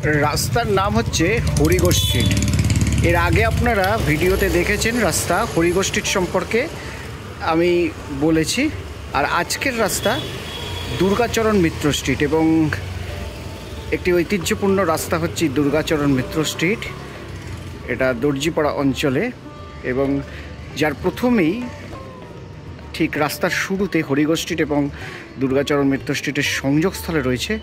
রাস্তার নাম হচ্ছে হরিগো স্ট্রিট। এর আগে আপনারা ভিডিওতে দেখেছেন রাস্তা হরিগো স্ট্রিট সম্পর্কে আমি বলেছি। আর আজকের রাস্তা দুর্গাচরণ মিত্র স্ট্রিট, এবং একটি ঐতিহ্যপূর্ণ রাস্তা হচ্ছে দুর্গাচরণ মিত্র স্ট্রিট। এটা দর্জিপাড়া অঞ্চলে, এবং যার প্রথমেই ঠিক রাস্তার শুরুতে হরিগো স্ট্রিট এবং দুর্গাচরণ মিত্র স্ট্রিটের সংযোগস্থলে রয়েছে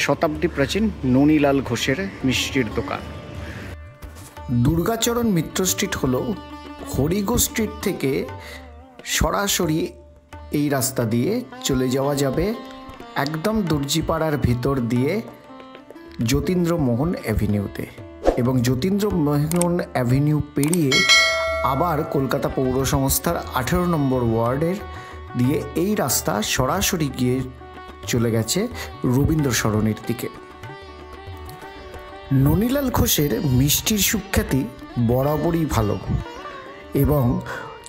শতাব্দী প্রাচীন ননীলাল ঘোষের মিষ্টির দোকান। দুর্গাচরণ মিত্র স্ট্রিট হলো হরিগো স্ট্রিট থেকে সরাসরি এই রাস্তা দিয়ে চলে যাওয়া যাবে একদম দর্জিপাড়ার ভিতর দিয়ে যতীন্দ্রমোহন অ্যাভিনিউতে, এবং যতীন্দ্রমোহন অ্যাভিনিউ পেরিয়ে আবার কলকাতা পৌর সংস্থার 18 নম্বর ওয়ার্ডের দিয়ে এই রাস্তা সরাসরি গিয়ে চলে গেছে রবীন্দ্র সরণির দিকে। ননীলাল ঘোষের মিষ্টির সুখ্যাতি বরাবরই ভালো, এবং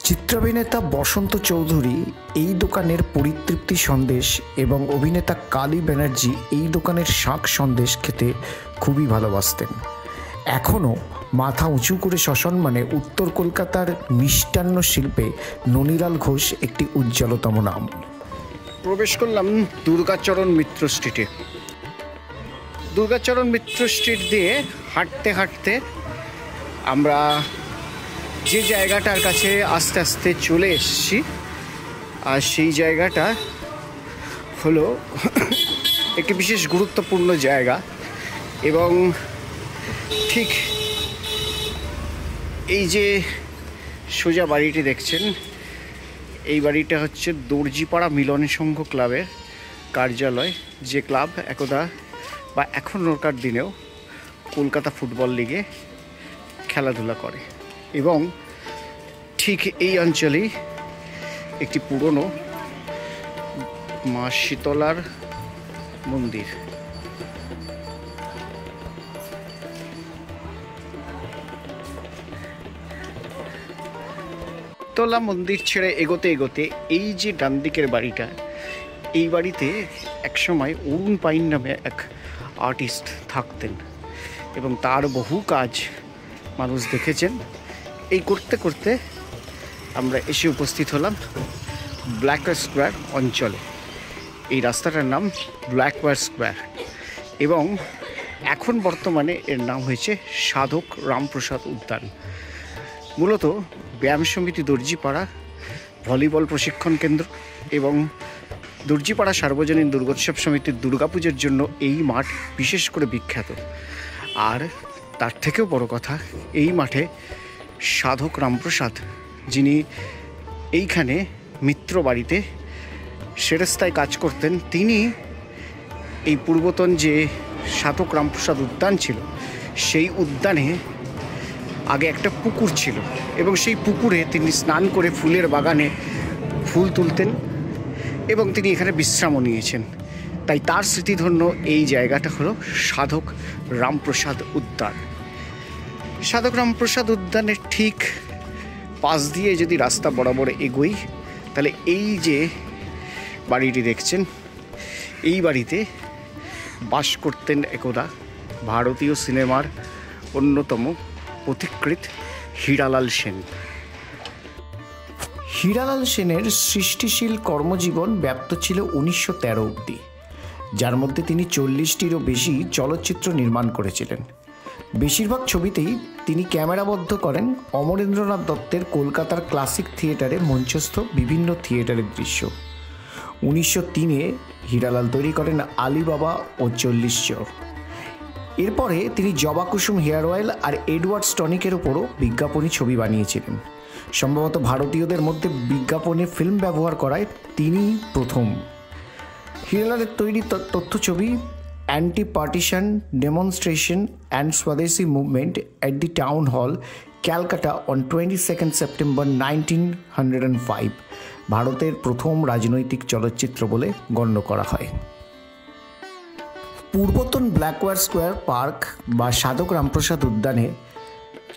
চিত্রাভিনেতা বসন্ত চৌধুরী এই দোকানের পরিতৃপ্তি সন্দেশ এবং অভিনেতা কালী ব্যানার্জি এই দোকানের শাক সন্দেশ খেতে খুবই ভালোবাসতেন। এখনও মাথা উঁচু করে সসম্মানে উত্তর কলকাতার মিষ্টান্ন শিল্পে ননীলাল ঘোষ একটি উজ্জ্বলতম নাম। প্রবেশ করলাম দুর্গাচরণ মিত্র স্ট্রিটে। দুর্গাচরণ মিত্র স্ট্রিট দিয়ে হাঁটতে হাঁটতে আমরা যে জায়গাটার কাছে আস্তে আস্তে চলে এসেছি, আর সেই জায়গাটা হলো একটি বিশেষ গুরুত্বপূর্ণ জায়গা। এবং ঠিক এই যে সোজা বাড়িটি দেখছেন, এই বাড়িটা হচ্ছে দর্জিপাড়া মিলন সংঘ ক্লাবের কার্যালয়, যে ক্লাব একদা বা এখনকার দিনেও কলকাতা ফুটবল লিগে খেলাধুলা করে। এবং ঠিক এই অঞ্চলেই একটি পুরনো মা শীতলার মন্দির। শীতলা মন্দির ছেড়ে এগোতে এগোতে এই যে ডান দিকের বাড়িটা, এই বাড়িতে একসময় অরুণ পাইন নামে এক আর্টিস্ট থাকতেন, এবং তার বহু কাজ মানুষ দেখেছেন। এই করতে করতে আমরা এসে উপস্থিত হলাম ব্ল্যাকওয়্যার স্কোয়ার অঞ্চলে। এই রাস্তাটার নাম ব্ল্যাকওয়্যার স্কোয়ার, এবং এখন বর্তমানে এর নাম হয়েছে সাধক রামপ্রসাদ উদ্যান। মূলত ব্যায়াম সমিতি দর্জিপাড়া, ভলিবল প্রশিক্ষণ কেন্দ্র এবং দর্জিপাড়া সার্বজনীন দুর্গোৎসব সমিতির দুর্গাপুজোর জন্য এই মাঠ বিশেষ করে বিখ্যাত। আর তার থেকেও বড় কথা, এই মাঠে সাধক রামপ্রসাদ, যিনি এইখানে মিত্র বাড়িতে সেরেস্তায় কাজ করতেন, তিনি এই পূর্বতন যে সাধক রামপ্রসাদ উদ্যান ছিল, সেই উদ্যানে আগে একটা পুকুর ছিল, এবং সেই পুকুরে তিনি স্নান করে ফুলের বাগানে ফুল তুলতেন, এবং তিনি এখানে বিশ্রামও নিয়েছেন। তাই তার স্মৃতিধন্য এই জায়গাটা হলো সাধক রামপ্রসাদ উদ্যান। সাধক রামপ্রসাদ উদ্যানের ঠিক পাশ দিয়ে যদি রাস্তা বরাবর এগোই, তাহলে এই যে বাড়িটি দেখছেন, এই বাড়িতে বাস করতেন একদা ভারতীয় সিনেমার অন্যতম পথিকৃৎ হীরালাল সেন। হীরালাল সেনের সৃষ্টিশীল কর্মজীবন ব্যাপ্ত ছিল 1913 অবধি, যার মধ্যে তিনি 40টিরও বেশি চলচ্চিত্র নির্মাণ করেছিলেন। বেশিরভাগ ছবিতেই তিনি ক্যামেরাবদ্ধ করেন অমরেন্দ্রনাথ দত্তের কলকাতার ক্লাসিক থিয়েটারে মঞ্চস্থ বিভিন্ন থিয়েটারের দৃশ্য। 1903-এ হীরালাল তৈরি করেন আলিবাবা ও 40 চোর। এরপরে তিনি জবা কুসুম হেয়ার অয়েল আর এডওয়ার্ড টনিকের ওপরও বিজ্ঞাপনী ছবি বানিয়েছিলেন। সম্ভবত ভারতীয়দের মধ্যে বিজ্ঞাপনে ফিল্ম ব্যবহার করায় তিনি প্রথম। হীরালালের তৈরি তথ্যছবি anti partition demonstration and Swadeshi movement at the town hall Calcutta on 22 September 1905 ভারতের প্রথম রাজনৈতিক চলচ্চিত্র বলে গণ্য করা হয়। পূর্বতন ব্ল্যাকওয়্যার স্কোয়ার পার্ক বা সাধক রামপ্রসাদ উদ্যানে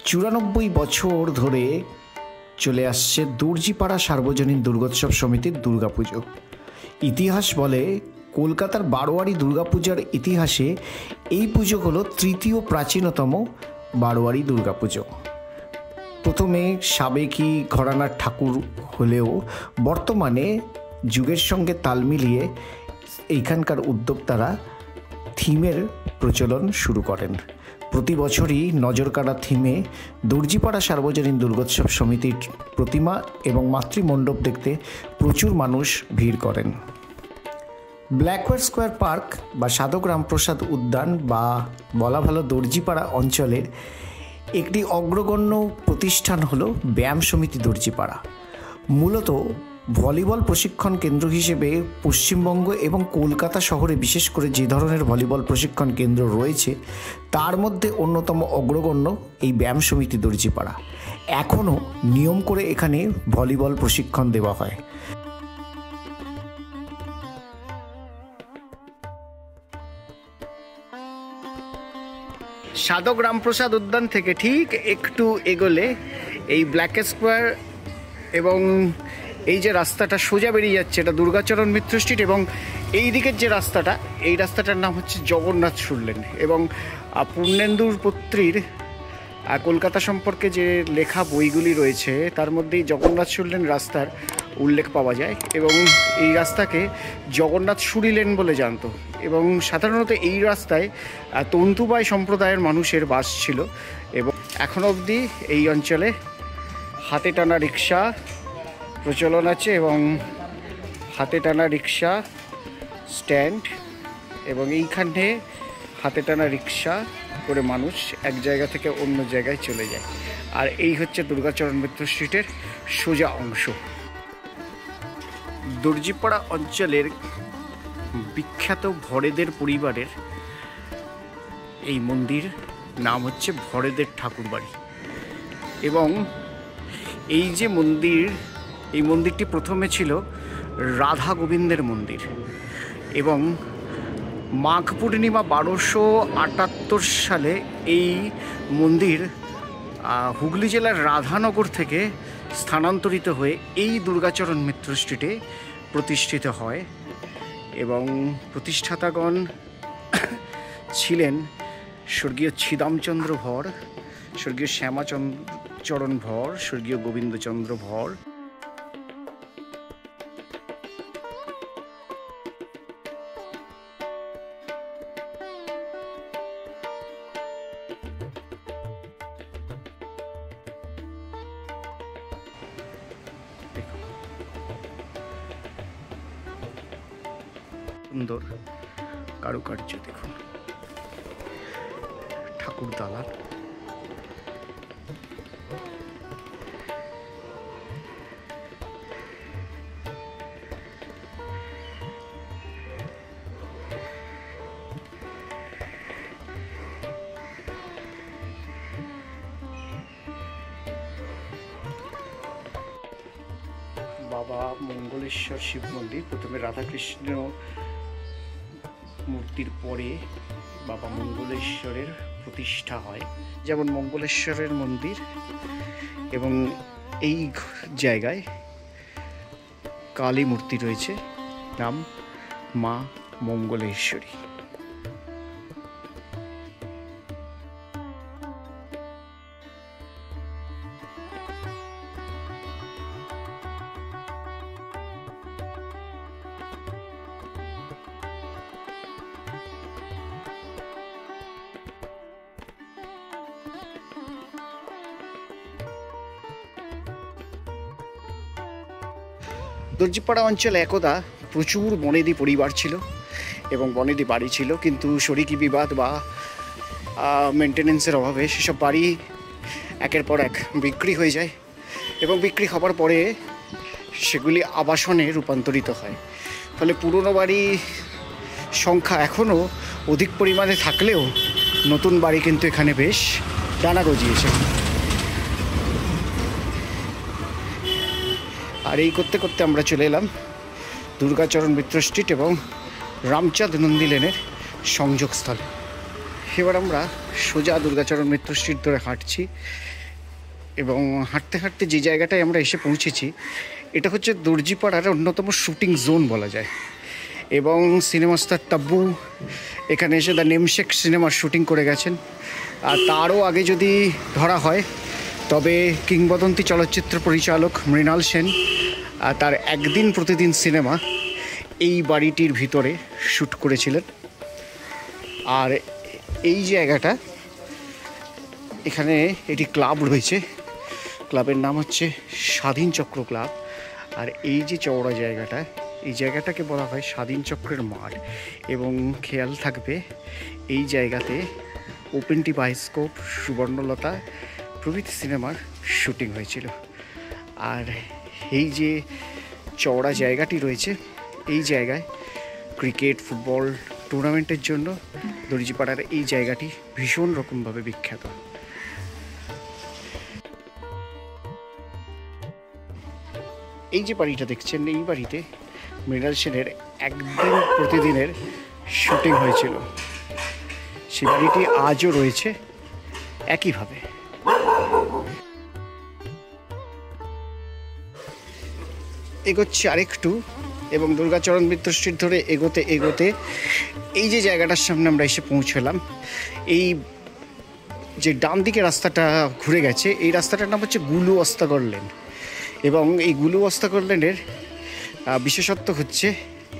94 বছর ধরে চলে আসছে দর্জিপাড়া সার্বজনীন দুর্গোৎসব সমিতির দুর্গাপুজো। ইতিহাস বলে কলকাতার বারোয়ারি দুর্গাপূজার ইতিহাসে এই পুজো হলো তৃতীয় প্রাচীনতম বারোয়ারি দুর্গাপুজো। প্রথমে সাবেকি ঘরানার ঠাকুর হলেও বর্তমানে যুগের সঙ্গে তাল মিলিয়ে এইখানকার উদ্যোক্তারা থিমের প্রচলন শুরু করেন। প্রতি বছরই নজরকাড়া থিমে দর্জিপাড়া সার্বজনীন দুর্গোৎসব সমিতির প্রতিমা এবং মাতৃমণ্ডপ দেখতে প্রচুর মানুষ ভিড় করেন। ব্ল্যাকওয়্যার স্কোয়ার পার্ক বা সাধক রামপ্রসাদ উদ্যান বা বলা ভালো দর্জিপাড়া অঞ্চলের একটি অগ্রগণ্য প্রতিষ্ঠান হলো ব্যায়াম সমিতি দর্জিপাড়া। মূলত ভলিবল প্রশিক্ষণ কেন্দ্র হিসেবে পশ্চিমবঙ্গ এবং কলকাতা শহরে বিশেষ করে যে ধরনের ভলিবল প্রশিক্ষণ কেন্দ্র রয়েছে তার মধ্যে অন্যতম অগ্রগণ্য এই ব্যায়াম সমিতি দর্জিপাড়া। এখনও নিয়ম করে এখানে ভলিবল প্রশিক্ষণ দেওয়া হয়। সাধক রামপ্রসাদ উদ্যান থেকে ঠিক একটু এগোলে এই ব্ল্যাক স্কোয়ার এবং এই যে রাস্তাটা সোজা বেরিয়ে যাচ্ছে এটা দুর্গাচরণ মিত্র স্ট্রিট, এবং এই দিকের যে রাস্তাটা এই রাস্তাটার নাম হচ্ছে জগন্নাথ সুরলেন। এবং পূর্ণেন্দুর পত্রীর কলকাতা সম্পর্কে যে লেখা বইগুলি রয়েছে তার মধ্যে এই জগন্নাথ সুরলেন রাস্তার উল্লেখ পাওয়া যায়, এবং এই রাস্তাকে জগন্নাথ সুরি লেন বলে জানতো। এবং সাধারণত এই রাস্তায় তন্তুবাই সম্প্রদায়ের মানুষের বাস ছিল, এবং এখনও অবধি এই অঞ্চলে হাতে টানা রিক্সা প্রচলন আছে, এবং হাতে টানা রিক্সা স্ট্যান্ড, এবং এইখানে হাতে টানা রিক্সা করে মানুষ এক জায়গা থেকে অন্য জায়গায় চলে যায়। আর এই হচ্ছে দুর্গাচরণ মিত্র স্ট্রিটের সোজা অংশ। দর্জিপাড়া অঞ্চলের বিখ্যাত ভরেদের পরিবারের এই মন্দির নাম হচ্ছে ভরেদের ঠাকুরবাড়ি। এবং এই যে মন্দির, এই মন্দিরটি প্রথমে ছিল রাধা গোবিন্দের মন্দির, এবং মাঘ পূর্ণিমা 1278 সালে এই মন্দির হুগলি জেলার রাধানগর থেকে স্থানান্তরিত হয়ে এই দুর্গাচরণ মিত্র স্ট্রিটে প্রতিষ্ঠিত হয়। এবং প্রতিষ্ঠাতাগণ ছিলেন স্বর্গীয় ছিদামচন্দ্র ভর, স্বর্গীয় শ্যামাচরণ ভর, স্বর্গীয় গোবিন্দচন্দ্র ভর। সুন্দর কারুকার্য দেখুন, ঠাকুর দালান। বাবা মঙ্গলেশ্বর শিব মন্দির, প্রথমে রাধাকৃষ্ণ মূর্তির পরে বাবা মঙ্গলেশ্বরের প্রতিষ্ঠা হয়। যেমন মঙ্গলেশ্বরের মন্দির, এবং এই জায়গায় কালী মূর্তি রয়েছে, নাম মা মঙ্গলেশ্বরী। দর্জিপাড়া অঞ্চলে একদা প্রচুর বনেদি পরিবার ছিল এবং বনেদি বাড়ি ছিল, কিন্তু শরিকি বিবাদ বা মেনটেনেন্সের অভাবে সেসব বাড়ি একের পর এক বিক্রি হয়ে যায়, এবং বিক্রি হবার পরে সেগুলি আবাসনে রূপান্তরিত হয়। ফলে পুরনো বাড়ির সংখ্যা এখনও অধিক পরিমাণে থাকলেও নতুন বাড়ি কিন্তু এখানে বেশ ডানা গজিয়েছে। আর এই করতে করতে আমরা চলে এলাম দুর্গাচরণ মিত্র স্ট্রিট এবং রামচাঁদ নন্দী লেনের সংযোগস্থলে। এবার আমরা সোজা দুর্গাচরণ মিত্র স্ট্রিট ধরে হাঁটছি, এবং হাঁটতে হাঁটতে যে জায়গাটায় আমরা এসে পৌঁছেছি এটা হচ্ছে দর্জিপাড়ার অন্যতম শুটিং জোন বলা যায়। এবং সিনেমা স্টার তাব্বু এখানে এসে দ্য নেমশেক সিনেমার শুটিং করে গেছেন। আর তারও আগে যদি ধরা হয় তবে কিংবদন্তি চলচ্চিত্র পরিচালক মৃণাল সেন তার একদিন প্রতিদিন সিনেমা এই বাড়িটির ভিতরে শ্যুট করেছিলেন। আর এই জায়গাটা, এখানে এটি ক্লাব রয়েছে, ক্লাবের নাম হচ্ছে স্বাধীন চক্র ক্লাব। আর এই যে চওড়া জায়গাটা, এই জায়গাটাকে বলা হয় স্বাধীন চক্রের মাঠ। এবং খেয়াল থাকবে এই জায়গাতে ওপেন টি বায়োস্কোপ, সুবর্ণলতা প্রভৃতি সিনেমার শুটিং হয়েছিল। আর এই যে চওড়া জায়গাটি রয়েছে, এই জায়গায় ক্রিকেট, ফুটবল টুর্নামেন্টের জন্য দর্জিপাড়ার এই জায়গাটি ভীষণ রকমভাবে বিখ্যাত। এই যে বাড়িটা দেখছেন, এই বাড়িতে মৃণাল সেনের একদিন প্রতিদিনের শুটিং হয়েছিল। সেই বাড়িটি আজও রয়েছে একইভাবে। এগোচ্ছি আরেকটু এবং দুর্গাচরণ মিত্র স্ট্রিট ধরে এগোতে এগোতে এই যে জায়গাটার সামনে আমরা এসে পৌঁছলাম। এই যে ডান দিকে রাস্তাটা ঘুরে গেছে, এই রাস্তাটার নাম হচ্ছে গুলু অস্তাগর লেন। এবং এই গুলু অস্তাগর লেনের বিশেষত্ব হচ্ছে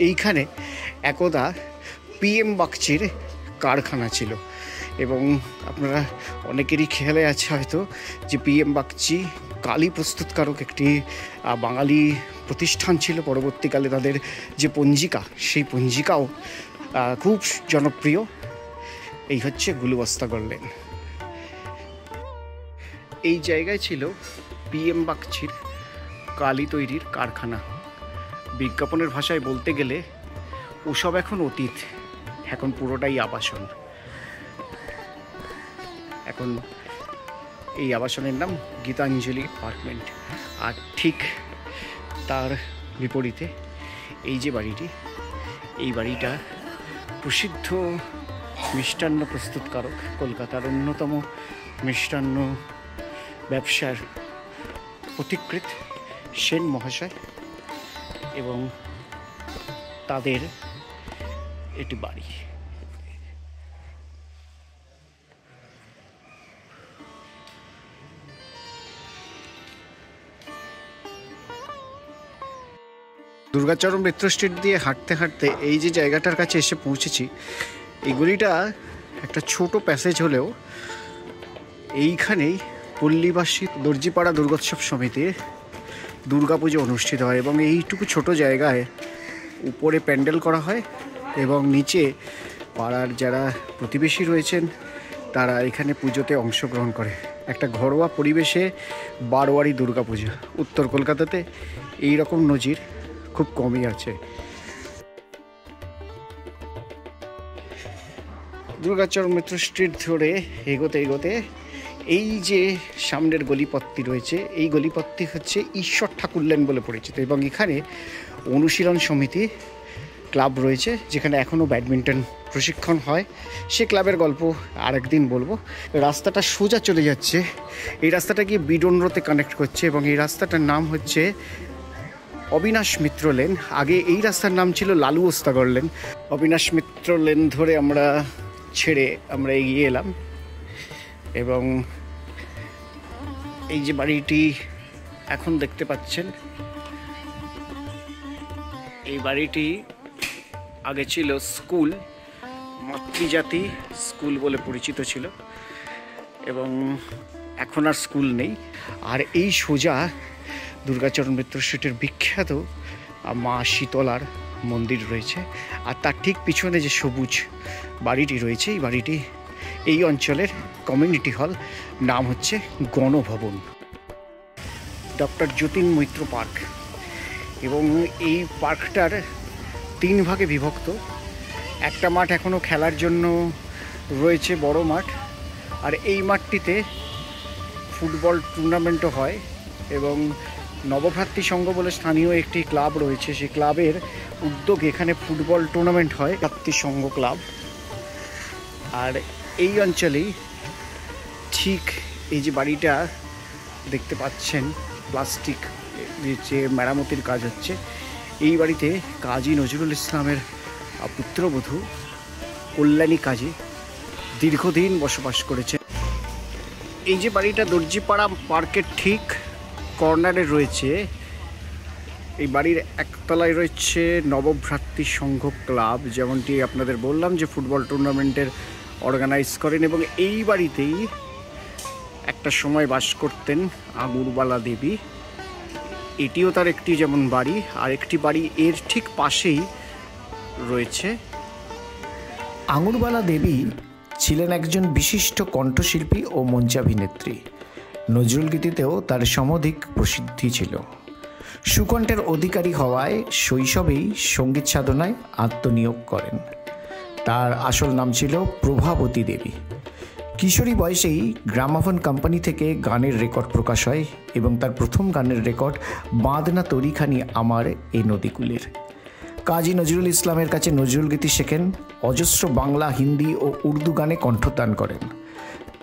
এইখানে একদা PM বাগচির কারখানা ছিল। এবং আপনারা অনেকেরই খেয়ালে আছে হয়তো যে PM বাগচি কালি প্রস্তুতকারক একটি বাঙালি প্রতিষ্ঠান ছিল। পরবর্তীকালে তাদের যে পঞ্জিকা, সেই পঞ্জিকাও খুব জনপ্রিয়। এই হচ্ছে গুলু অস্তাগর লেন। এই জায়গায় ছিল PM বাগচির কালি তৈরির কারখানা। বিজ্ঞাপনের ভাষায় বলতে গেলে ওসব এখন অতীত, এখন পুরোটাই আবাসন। এখন এই আবাসনের নাম গীতাঞ্জলি অ্যাপার্টমেন্ট। আর ঠিক তার বিপরীতে এই যে বাড়িটি, এই বাড়িটা প্রসিদ্ধ মিষ্টান্ন প্রস্তুতকারক, কলকাতার অন্যতম মিষ্টান্ন ব্যবসার পথিকৃৎ সেন মহাশয় এবং তাদের এটি বাড়ি। দুর্গাচরণ মিত্র স্ট্রিট দিয়ে হাঁটতে হাঁটতে এই যে জায়গাটার কাছে এসে পৌঁছেছি, এই গলিটা একটা ছোট প্যাসেজ হলেও এইখানেই পল্লীবাসী দর্জিপাড়া দুর্গোৎসব সমিতির দুর্গাপুজো অনুষ্ঠিত হয়। এবং এইটুকু ছোট জায়গায় উপরে প্যান্ডেল করা হয় এবং নিচে পাড়ার যারা প্রতিবেশী রয়েছেন তারা এখানে পুজোতে অংশগ্রহণ করে। একটা ঘরোয়া পরিবেশে বারোয়ারি দুর্গাপুজো, উত্তর কলকাতাতে এই রকম নজির খুব কমই আছে। দুর্গাচরণ মিত্র স্ট্রিট ধরে এগোতে এগোতে এই যে সামনের গলিপথটি রয়েছে, এই গলিপথটি হচ্ছে ঈশ্বর ঠাকুর লেন বলে পরিচিত। এবং এখানে অনুশীলন সমিতি ক্লাব রয়েছে, যেখানে এখনও ব্যাডমিন্টন প্রশিক্ষণ হয়। সে ক্লাবের গল্প আরেকদিন বলবো। রাস্তাটা সোজা চলে যাচ্ছে, এই রাস্তাটা গিয়ে বিডন রোডে কানেক্ট করছে এবং এই রাস্তাটার নাম হচ্ছে অবিনাশ মিত্র লেন। আগে এই রাস্তার নাম ছিল লালু অস্তাগর লেন। অবিনাশ মিত্র লেন ধরে আমরা এগিয়ে এলাম এবং এই যে বাড়িটি এখন দেখতে পাচ্ছেন, এই বাড়িটি আগে ছিল স্কুল, মাতৃজাতি স্কুল বলে পরিচিত ছিল এবং এখন আর স্কুল নেই। আর এই সোজা দুর্গাচরণ মিত্র স্ট্রিটের বিখ্যাত মা শীতলার মন্দির রয়েছে। আর তার ঠিক পিছনে যে সবুজ বাড়িটি রয়েছে, এই বাড়িটি এই অঞ্চলের কমিউনিটি হল, নাম হচ্ছে গণভবন, ডক্টর যতীন মৈত্র পার্ক। এবং এই পার্কটার 3 ভাগে বিভক্ত। একটা মাঠ এখনও খেলার জন্য রয়েছে, বড় মাঠ। আর এই মাঠটিতে ফুটবল টুর্নামেন্টও হয় এবং নবভ্রাতৃ সংঘ বলে স্থানীয় একটি ক্লাব রয়েছে, সেই ক্লাবের উদ্যোগে এখানে ফুটবল টুর্নামেন্ট হয়, ভ্রাতৃ সংঘ ক্লাব। আর এই অঞ্চলেই ঠিক এই যে বাড়িটা দেখতে পাচ্ছেন, প্লাস্টিক যে মেরামতির কাজ হচ্ছে, এই বাড়িতে কাজী নজরুল ইসলামের পুত্রবধূ কল্যাণী কাজী দীর্ঘদিন বসবাস করেছে। এই যে বাড়িটা দর্জিপাড়া পার্কের ঠিক কর্নারে রয়েছে, এই বাড়ির একতলায় রয়েছে নবভ্রাতৃ সংঘ ক্লাব, যেমনটি আপনাদের বললাম যে ফুটবল টুর্নামেন্টের অর্গানাইজ করেন, এবং এই বাড়িতেই একটা সময় বাস করতেন আঙুরবালা দেবী। এটিও তার একটি যেমন বাড়ি, আর একটি বাড়ি এর ঠিক পাশেই রয়েছে। আঙুরবালা দেবী ছিলেন একজন বিশিষ্ট কণ্ঠশিল্পী ও মঞ্চাভিনেত্রী। নজরুল গীতিতেও তার সমধিক প্রসিদ্ধি ছিল। সুকণ্ঠের অধিকারী হওয়ায় শৈশবেই সঙ্গীত সাধনায় আত্মনিয়োগ করেন। তার আসল নাম ছিল প্রভাবতী দেবী। কিশোরী বয়সেই গ্রামাফোন কোম্পানি থেকে গানের রেকর্ড প্রকাশ হয়, এবং তার প্রথম গানের রেকর্ড বাঁধনা তরিখানি আমার এই নদীকূলের। কাজী নজরুল ইসলামের কাছে নজরুল গীতি শেখেন, অজস্র বাংলা, হিন্দি ও উর্দু গানে কণ্ঠদান করেন।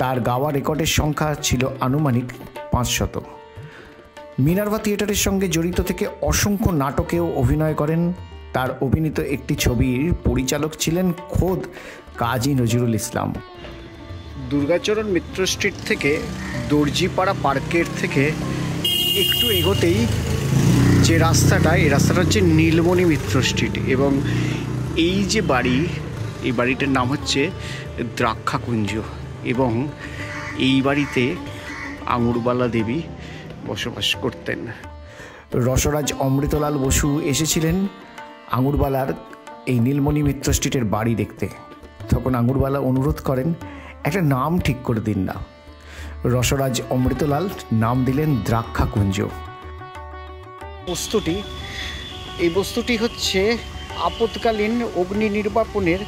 তার গাওয়া রেকর্ডের সংখ্যা ছিল আনুমানিক 500। মিনার্ভা থিয়েটারের সঙ্গে জড়িত থেকে অসংখ্য নাটকেও অভিনয় করেন। তার অভিনীত একটি ছবির পরিচালক ছিলেন খোদ কাজী নজরুল ইসলাম। দুর্গাচরণ মিত্র স্ট্রিট থেকে দর্জিপাড়া পার্কের থেকে একটু এগোতেই যে রাস্তাটা, এই রাস্তাটা হচ্ছে নীলমণি মিত্র স্ট্রিট, এবং এই যে বাড়ি, এই বাড়িটার নাম হচ্ছে দ্রাক্ষাকুঞ্জ, এবং এই বাড়িতে আঙুরবালা দেবী বসবাস করতেন। রসরাজ অমৃতলাল বসু এসেছিলেন আঙুরবালার এই নীলমণি মিত্র স্ট্রিটের বাড়ি দেখতে। তখন আঙুরবালা অনুরোধ করেন, একটা নাম ঠিক করে দিন না। রসরাজ অমৃতলাল নাম দিলেন দ্রাক্ষাকুঞ্জ। এই বস্তুটি হচ্ছে আপৎকালীন অগ্নি নির্বাপনের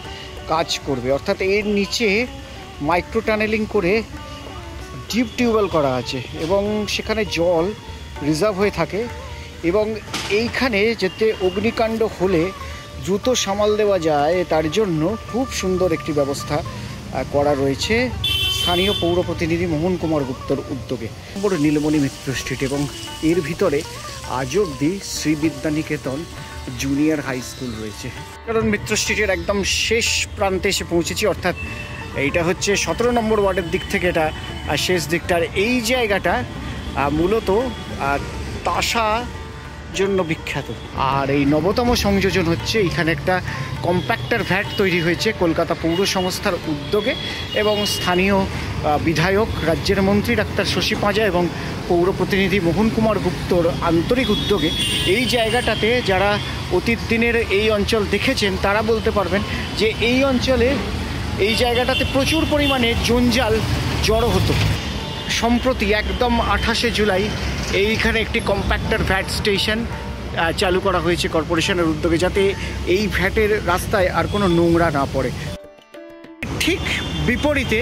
কাজ করবে, অর্থাৎ এর নিচে মাইক্রো টানেলিং করে ডিপ টিউবওয়েল করা আছে, এবং সেখানে জল রিজার্ভ হয়ে থাকে, এবং এইখানে যাতে অগ্নিকাণ্ড হলে দ্রুত সামাল দেওয়া যায় তার জন্য খুব সুন্দর একটি ব্যবস্থা করা রয়েছে স্থানীয় পৌর প্রতিনিধি মোহন কুমার গুপ্তর উদ্যোগে। বড় নীলমণি মিত্র স্ট্রিট, এবং এর ভিতরে আজ অবধি শ্রীবিদ্যানিকেতন জুনিয়র হাই স্কুল রয়েছে। কারণ মিত্র স্ট্রিটের একদম শেষ প্রান্তে এসে পৌঁছেছি, অর্থাৎ এইটা হচ্ছে 17 নম্বর ওয়ার্ডের দিক থেকে এটা শেষ দিকটার। এই জায়গাটা মূলত তাসা জন্য বিখ্যাত, আর এই নবতম সংযোজন হচ্ছে এখানে একটা কম্প্যাক্টার ভ্যাট তৈরি হয়েছে কলকাতা পৌর সংস্থার উদ্যোগে, এবং স্থানীয় বিধায়ক, রাজ্যের মন্ত্রী ডাক্তার শশী পাঁজা এবং পৌর প্রতিনিধি মোহন কুমার গুপ্তর আন্তরিক উদ্যোগে এই জায়গাটাতে যারা অতীত দিনের এই অঞ্চল দেখেছেন তারা বলতে পারবেন যে এই অঞ্চলে এই জায়গাটাতে প্রচুর পরিমাণে জঞ্জাল জড়ো হতো। সম্প্রতি একদম 28শে জুলাই এইখানে একটি কম্প্যাক্টার ভ্যাট স্টেশন চালু করা হয়েছে কর্পোরেশনের উদ্যোগে, যাতে এই ভ্যাটের রাস্তায় আর কোনো নোংরা না পড়ে। ঠিক বিপরীতে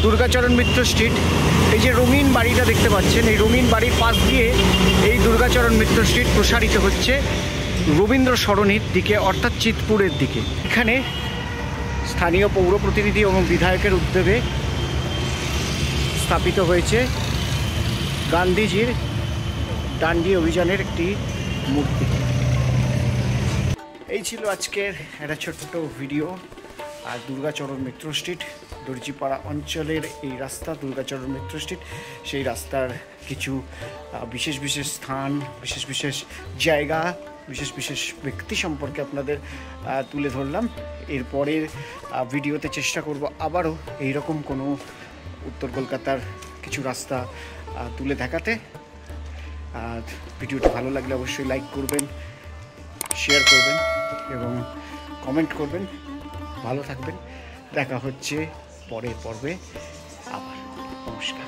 দুর্গাচরণ মিত্র স্ট্রিট, এই যে রঙিন বাড়িটা দেখতে পাচ্ছেন, এই রঙিন বাড়ির পাশ দিয়ে এই দুর্গাচরণ মিত্র স্ট্রিট প্রসারিত হচ্ছে রবীন্দ্র সরণির দিকে, অর্থাৎ চিতপুরের দিকে। এখানে স্থানীয় পৌর প্রতিনিধি এবং বিধায়কের উদ্যোগে স্থাপিত হয়েছে গান্ধীজির ডান্ডি অভিযানের একটি মূর্তি। এই ছিল আজকের একটা ছোট্ট ভিডিও। আর দুর্গাচরণ মিত্র স্ট্রিট, দর্জিপাড়া অঞ্চলের এই রাস্তা দুর্গাচরণ মিত্র স্ট্রিট, সেই রাস্তার কিছু বিশেষ বিশেষ স্থান, বিশেষ বিশেষ জায়গা, বিশেষ বিশেষ ব্যক্তি সম্পর্কে আপনাদের তুলে ধরলাম। এরপরের ভিডিওতে চেষ্টা করব আবারও এইরকম কোনো উত্তর কলকাতার কিছু রাস্তা তুলে দেখাতে। আর ভিডিওটা ভালো লাগলে অবশ্যই লাইক করবেন, শেয়ার করবেন এবং কমেন্ট করবেন। ভালো থাকবেন, দেখা হচ্ছে পরের পর্বে আবার। নমস্কার।